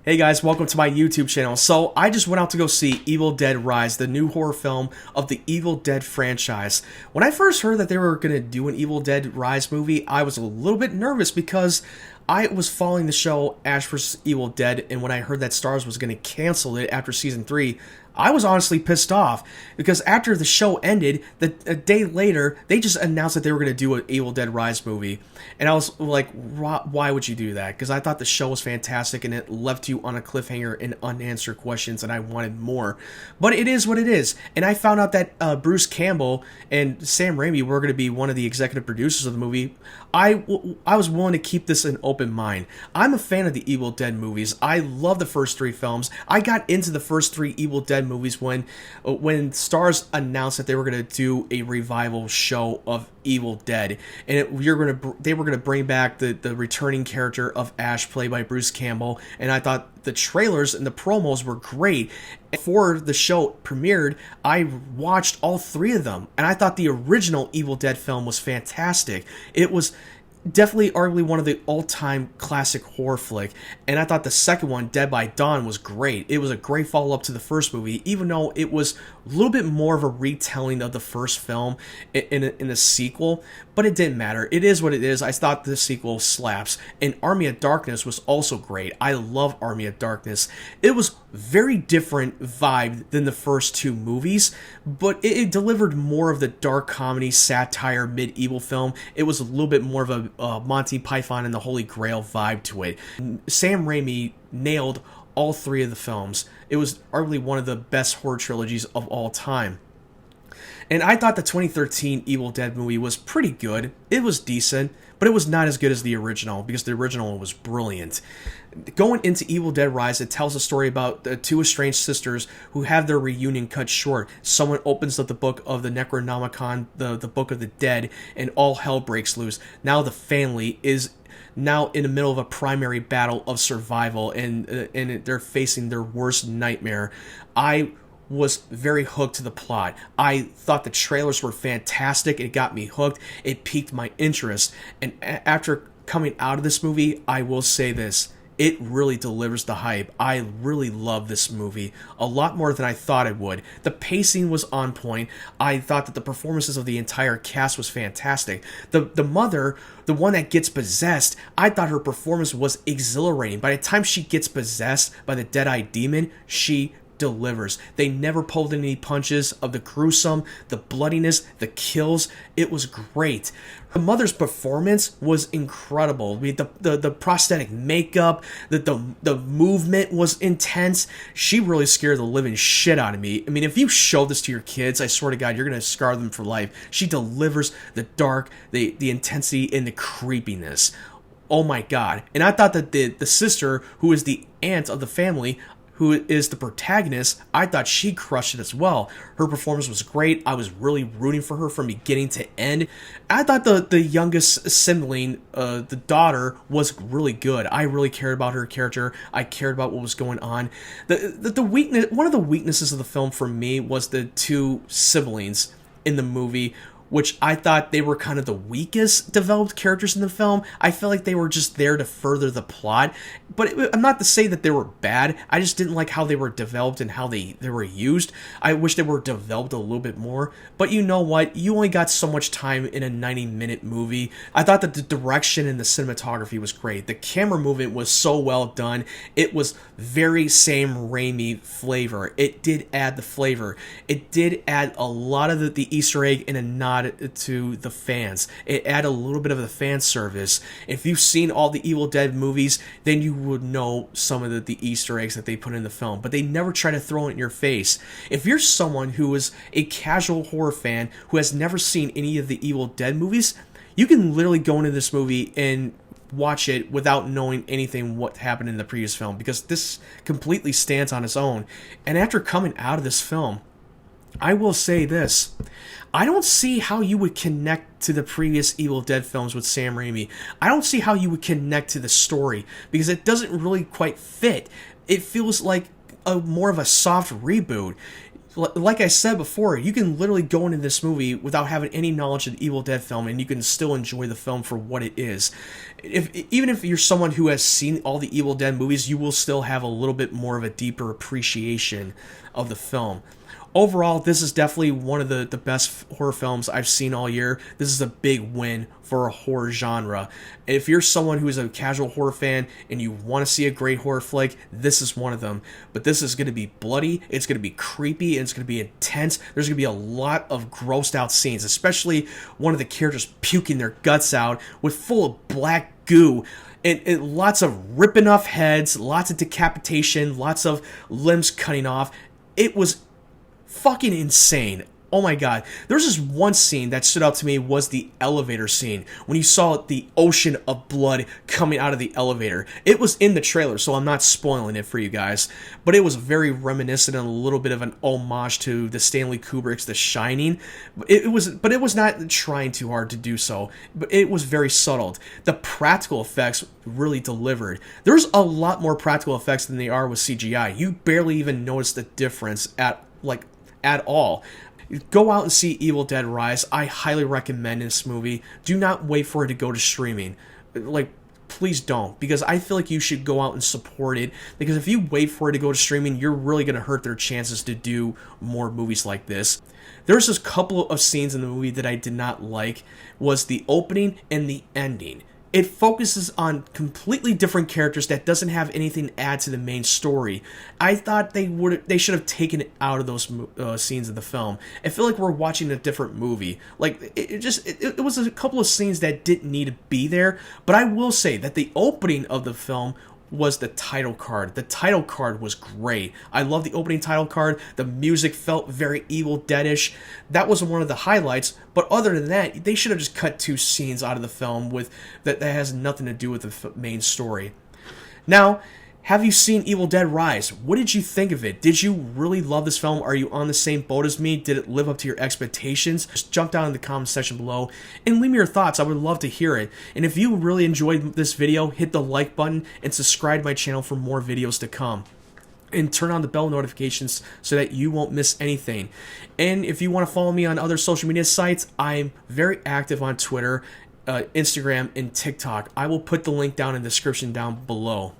Hey guys, welcome to my YouTube channel. So, I just went out to go see Evil Dead Rise, the new horror film of the Evil Dead franchise. When I first heard that they were going to do an Evil Dead Rise movie, I was a little bit nervous because I was following the show Ash vs. Evil Dead, and when I heard that Starz was going to cancel it after season 3, I was honestly pissed off because after the show ended, a day later, they just announced that they were going to do an Evil Dead Rise movie. And I was like, why would you do that? Because I thought the show was fantastic and it left you on a cliffhanger and unanswered questions, and I wanted more. But it is what it is. And I found out that Bruce Campbell and Sam Raimi were going to be one of the executive producers of the movie. I was willing to keep this an open mind. I'm a fan of the Evil Dead movies. I love the first 3 films. I got into the first 3 Evil Dead movies when Starz announced that they were going to do a revival show of Evil Dead, and they were going to bring back the returning character of Ash, played by Bruce Campbell. And I thought the trailers and the promos were great. Before the show premiered, I watched all 3 of them, and I thought the original Evil Dead film was fantastic. It was definitely arguably one of the all-time classic horror flick, and I thought the second one, Dead by Dawn, was great. It was a great follow-up to the first movie, even though it was a little bit more of a retelling of the first film in a sequel, but it didn't matter. It is what it is. I thought the sequel slaps, and Army of Darkness was also great. I love Army of Darkness. It was very different vibe than the first 2 movies, but it delivered more of the dark comedy, satire, medieval film. It was a little bit more of a Monty Python and the Holy Grail vibe to it. Sam Raimi nailed all 3 of the films. It was arguably one of the best horror trilogies of all time. And I thought the 2013 Evil Dead movie was pretty good. It was decent, but it was not as good as the original, because the original was brilliant. Going into Evil Dead Rise, it tells a story about the 2 estranged sisters who have their reunion cut short. Someone opens up the book of the Necronomicon, the Book of the Dead, and all hell breaks loose. Now the family is now in the middle of a primary battle of survival, and they're facing their worst nightmare. I was very hooked to the plot. I thought the trailers were fantastic. It got me hooked. It piqued my interest. And after coming out of this movie, I will say this: it really delivers the hype. I really love this movie a lot more than I thought it would. The pacing was on point. I thought that the performances of the entire cast was fantastic. The mother, the one that gets possessed, I thought her performance was exhilarating. By the time she gets possessed by the Dead-Eyed Demon, she delivers. They never pulled any punches of the gruesome, the bloodiness, the kills. It was great. The mother's performance was incredible. I mean, the prosthetic makeup, the movement was intense. She really scared the living shit out of me. I mean, if you show this to your kids, I swear to God, you're going to scar them for life. She delivers the dark, the intensity, and the creepiness. Oh my God. And I thought that the sister, who is the aunt of the family, who is the protagonist, I thought she crushed it as well. Her performance was great. I was really rooting for her from beginning to end. I thought the youngest sibling, the daughter, was really good. I really cared about her character. I cared about what was going on. The weakness, one of the weaknesses of the film for me, was the 2 siblings in the movie, which I thought they were kind of the weakest developed characters in the film. I felt like they were just there to further the plot. But I'm not to say that they were bad. I just didn't like how they were developed and how they were used. I wish they were developed a little bit more. But you know what? You only got so much time in a 90-minute movie. I thought that the direction and the cinematography was great. The camera movement was so well done. It was very Sam Raimi flavor. It did add the flavor. It did add a lot of the Easter egg and a nod to the fans. It added a little bit of the fan service. If you've seen all the Evil Dead movies, then you would know some of the Easter eggs that they put in the film, but they never try to throw it in your face. If you're someone who is a casual horror fan who has never seen any of the Evil Dead movies, you can literally go into this movie and watch it without knowing anything what happened in the previous film, because this completely stands on its own. And after coming out of this film, I will say this: I don't see how you would connect to the previous Evil Dead films with Sam Raimi. I don't see how you would connect to the story, because it doesn't really quite fit. It feels like more of a soft reboot. like I said before, you can literally go into this movie without having any knowledge of the Evil Dead film, and you can still enjoy the film for what it is. Even if you're someone who has seen all the Evil Dead movies, you will still have a little bit more of a deeper appreciation of the film. Overall, this is definitely one of the best horror films I've seen all year. This is a big win for a horror genre. If you're someone who is a casual horror fan and you want to see a great horror flick, this is one of them. But this is going to be bloody, it's going to be creepy, and it's going to be intense. There's going to be a lot of grossed out scenes, especially one of the characters puking their guts out with full of black goo. And lots of ripping off heads, lots of decapitation, lots of limbs cutting off. It was fucking insane. Oh my god. There's this one scene that stood out to me, was the elevator scene. When you saw the ocean of blood coming out of the elevator. It was in the trailer, so I'm not spoiling it for you guys. But it was very reminiscent and a little bit of an homage to the Stanley Kubrick's The Shining. It was not trying too hard to do so. But it was very subtle. The practical effects really delivered. There's a lot more practical effects than they are with CGI. You barely even notice the difference at all. Go out and see Evil Dead Rise. I highly recommend this movie. Do not wait for it to go to streaming. Please don't, because I feel like you should go out and support it, because if you wait for it to go to streaming, you're really going to hurt their chances to do more movies like this. There's just a couple of scenes in the movie that I did not like, was the opening and the ending. It focuses on completely different characters that doesn't have anything to add to the main story. I thought they should have taken it out of those scenes of the film. I feel like we're watching a different movie. It was a couple of scenes that didn't need to be there, but I will say that the opening of the film was the title card. The title card was great. I love the opening title card. The music felt very Evil Dead-ish. That was one of the highlights, but other than that, they should have just cut 2 scenes out of the film that has nothing to do with the main story. Now, have you seen Evil Dead Rise? What did you think of it? Did you really love this film? Are you on the same boat as me? Did it live up to your expectations? Just jump down in the comment section below and leave me your thoughts. I would love to hear it. And if you really enjoyed this video, hit the like button and subscribe to my channel for more videos to come. And turn on the bell notifications so that you won't miss anything. And if you want to follow me on other social media sites, I'm very active on Twitter, Instagram, and TikTok. I will put the link down in the description down below.